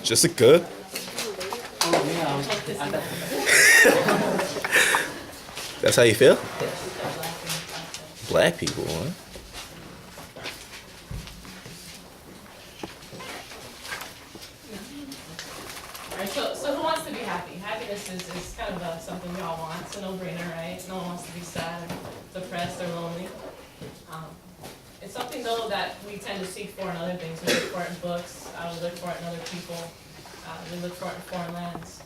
Jessica. Oh, yeah. That's how you feel? Black people, huh? Alright, so who wants to be happy? Happiness is kind of something we all want. It's a no-brainer, right? No one wants to be sad, or depressed, or lonely. It's something, though, that we tend to seek for in other things. We look for it in books, we look for it in other people, we look for it in foreign lands.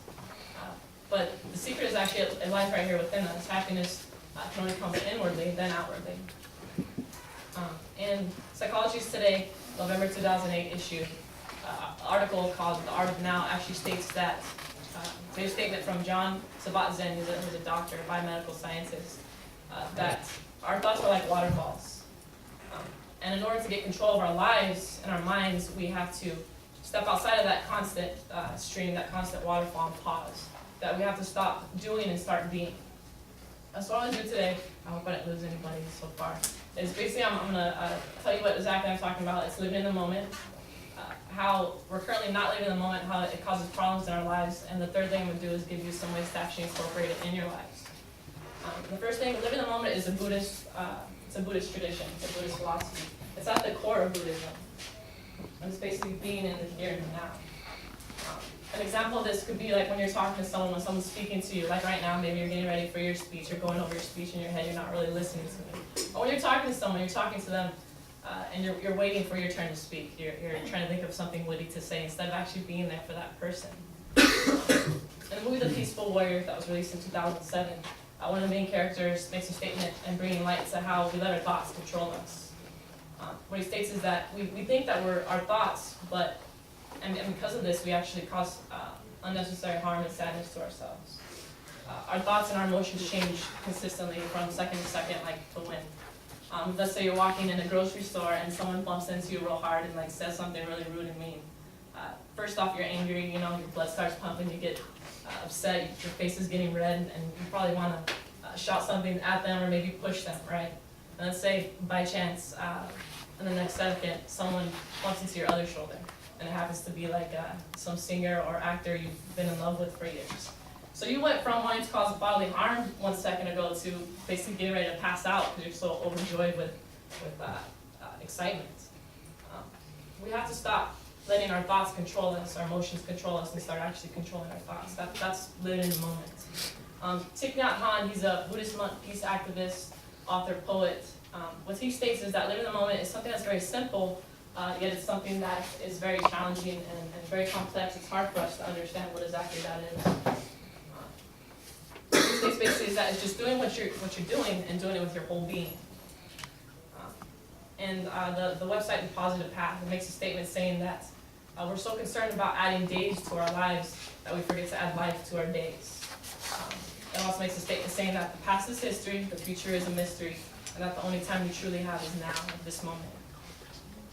But the secret is actually, it lies right here within us. Happiness can only come inwardly, then outwardly. In Psychologies Today, November 2008 issue, article called The Art of Now actually states that, a statement from John Sabat-Zen, who's a doctor, a biomedical scientist, that our thoughts are like waterfalls. And in order to get control of our lives and our minds, we have to step outside of that constant stream, that constant waterfall, and pause. That we have to stop doing and start being. So what I'm going to do today, I hope I didn't lose anybody so far, is basically I'm going to tell you what exactly I'm talking about. It's living in the moment. How we're currently not living in the moment, how it causes problems in our lives, and the third thing I'm going to do is give you some ways to actually incorporate it in your lives. The first thing, living in the moment, is a Buddhist tradition, it's a Buddhist philosophy. It's at the core of Buddhism. And it's basically being in the here and now. An example of this could be like when you're talking to someone, when someone's speaking to you, like right now, maybe you're getting ready for your speech, you're going over your speech in your head, you're not really listening to me. Or when you're talking to someone, you're talking to them, and you're waiting for your turn to speak. You're trying to think of something witty to say instead of actually being there for that person. In the movie The Peaceful Warrior that was released in 2007, one of the main characters makes a statement and bringing light to how we let our thoughts control us. What he states is that we think that we're our thoughts, and because of this, we actually cause unnecessary harm and sadness to ourselves. Our thoughts and our emotions change consistently from second to second, like the wind. Let's say you're walking in a grocery store and someone bumps into you real hard and like says something really rude and mean. First off, you're angry, your blood starts pumping, you get upset, your face is getting red, and you probably want to shout something at them or maybe push them, right? And let's say, by chance, in the next second, someone bumps into your other shoulder, and it happens to be like some singer or actor you've been in love with for years. So you went from wanting to cause bodily harm 1 second ago to basically getting ready to pass out because you're so overjoyed with excitement. We have to stop letting our thoughts control us, our emotions control us, and start actually controlling our thoughts. That's living in the moment. Thich Nhat Hanh, he's a Buddhist monk, peace activist, author, poet. What he states is that living in the moment is something that's very simple, yet it's something that is very challenging and very complex. It's hard for us to understand what exactly that is. What he states basically is that it's just doing what you're doing and doing it with your whole being. And the website The Positive Path makes a statement saying that we're so concerned about adding days to our lives that we forget to add life to our days. It also makes a statement saying that the past is history, the future is a mystery, and that the only time we truly have is now, at this moment.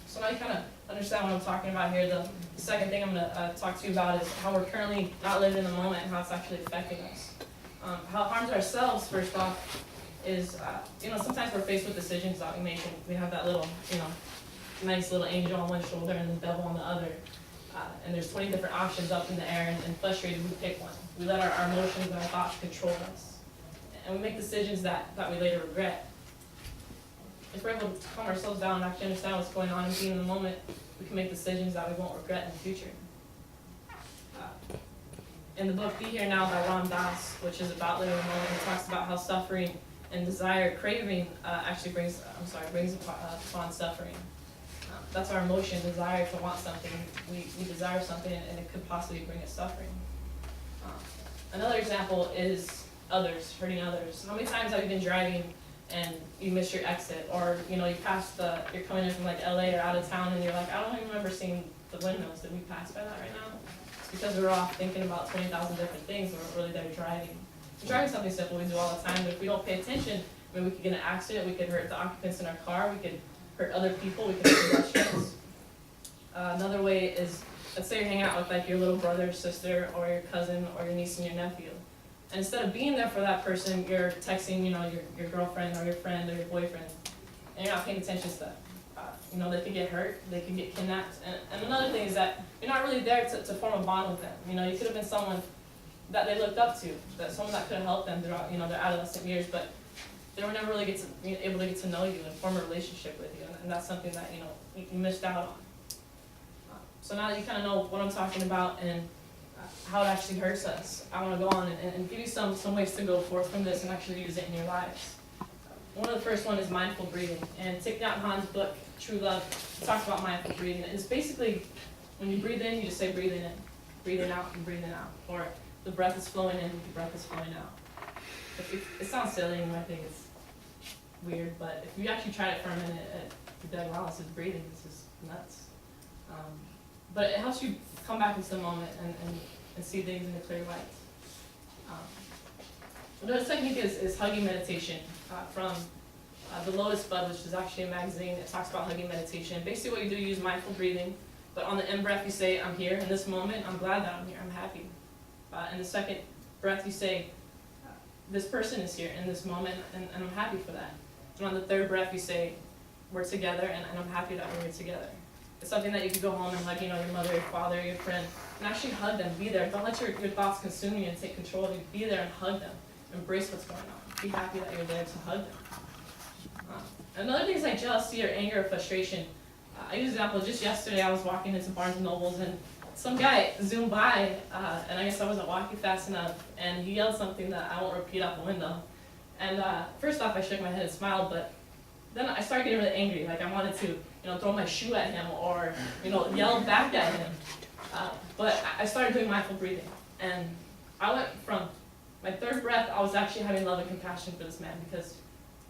So now you kind of understand what I'm talking about here. The second thing I'm going to talk to you about is how we're currently not living in the moment and how it's actually affecting us. How it harms ourselves, first off, is, sometimes we're faced with decisions that we make, and we have that little, nice little angel on one shoulder and the devil on the other. And there's 20 different options up in the air, and frustrated, we pick one. We let our emotions and our thoughts control us. And we make decisions that we later regret. If we're able to calm ourselves down and actually understand what's going on and being in the moment, we can make decisions that we won't regret in the future. In the book Be Here Now by Ram Dass, which is about living in the moment, it talks about how suffering and desire, craving, actually brings upon suffering. That's our emotion, desire to want something. We desire something, and it could possibly bring us suffering. Another example is others, hurting others. How many times have you been driving and you missed your exit, or you passed you're coming in from like LA or out of town, and you're like, I don't even remember seeing the windmills. Did we pass by that right now? It's because we're off thinking about 20,000 different things, and we're really there driving. Driving something simple we do all the time, but if we don't pay attention, we could get in an accident, we could hurt the occupants in our car, we could hurt other people, we could hurt pedestrians. Another way is, let's say you're hanging out with like your little brother or sister, or your cousin, or your niece and your nephew. And instead of being there for that person, you're texting, your girlfriend or your friend or your boyfriend, and you're not paying attention to You know, they can get hurt, they can get kidnapped. And another thing is that you're not really there to form a bond with them. You know, you could have been someone that they looked up to, that someone that could have helped them throughout, you know, their adolescent years, but they were never really able to get to know you and form a relationship with you, and that's something that, you know, you missed out on. So now that you kind of know what I'm talking about and how it actually hurts us, I want to go on and give you some ways to go forth from this and actually use it in your lives. One of the first one is mindful breathing, and Thich Nhat Hanh's book, True Love, talks about mindful breathing. It's basically, when you breathe in, you just say breathing in, breathing out, and breathing out, or the breath is flowing in, the breath is flowing out. It sounds silly, and I think it's weird, but if you actually try it for a minute, you'd be like, wow, this is breathing, this is nuts. But it helps you come back into the moment and see things in a clear light. Another technique is hugging meditation from the Lotus Bud, which is actually a magazine that talks about hugging meditation. Basically what you do, you use mindful breathing, but on the in breath you say, I'm here in this moment, I'm glad that I'm here, I'm happy. In the second breath you say, this person is here in this moment, and I'm happy for that. And on the third breath you say, we're together, and I'm happy that we're here together. It's something that you can go home and hug, you know, your mother, your father, your friend, and actually hug them, be there. Don't let your thoughts consume you and take control of you. Be there and hug them. Embrace what's going on. Be happy that you're there to hug them. Another thing is like jealousy or anger or frustration. I use an example. Just yesterday I was walking into Barnes & Noble's and some guy zoomed by, and I guess I wasn't walking fast enough, and he yelled something that I won't repeat out the window. And first off, I shook my head and smiled, but then I started getting really angry. Like I wanted to, you know, throw my shoe at him or, you know, yell back at him. But I started doing mindful breathing, and I went from my third breath, I was actually having love and compassion for this man, because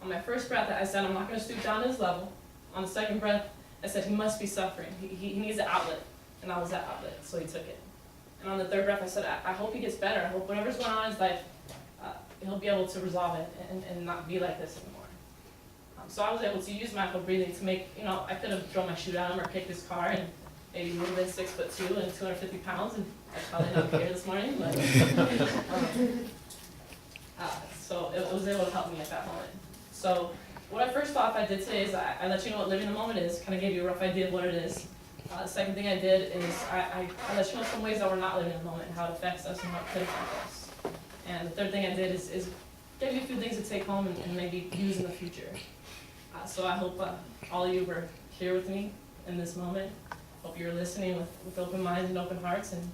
on my first breath, I said, I'm not going to stoop down to his level. On the second breath, I said, he must be suffering. He needs an outlet, and I was that outlet, so he took it. And on the third breath, I said, I hope he gets better. I hope whatever's going on in his life, he'll be able to resolve it and not be like this anymore. So I was able to use mindful breathing to make, you know, I could have thrown my shoe at him or kicked his car, and maybe he would have been 6'2" and 250 pounds, and I'd probably not be here this morning, but so it was able to help me at that moment. So what I first thought I did today is I let you know what living the moment is, kind of gave you a rough idea of what it is. The second thing I did is I let you know some ways that we're not living in the moment, how it affects us and how it could affect us. And the third thing I did is give you a few things to take home and maybe use in the future. So I hope all of you were here with me in this moment. Hope you're listening with open minds and open hearts, and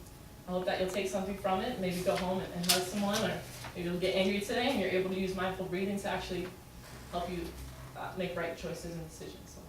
I hope that you'll take something from it, maybe go home and hug someone, or maybe you'll get angry today and you're able to use mindful breathing to actually help you make right choices and decisions. So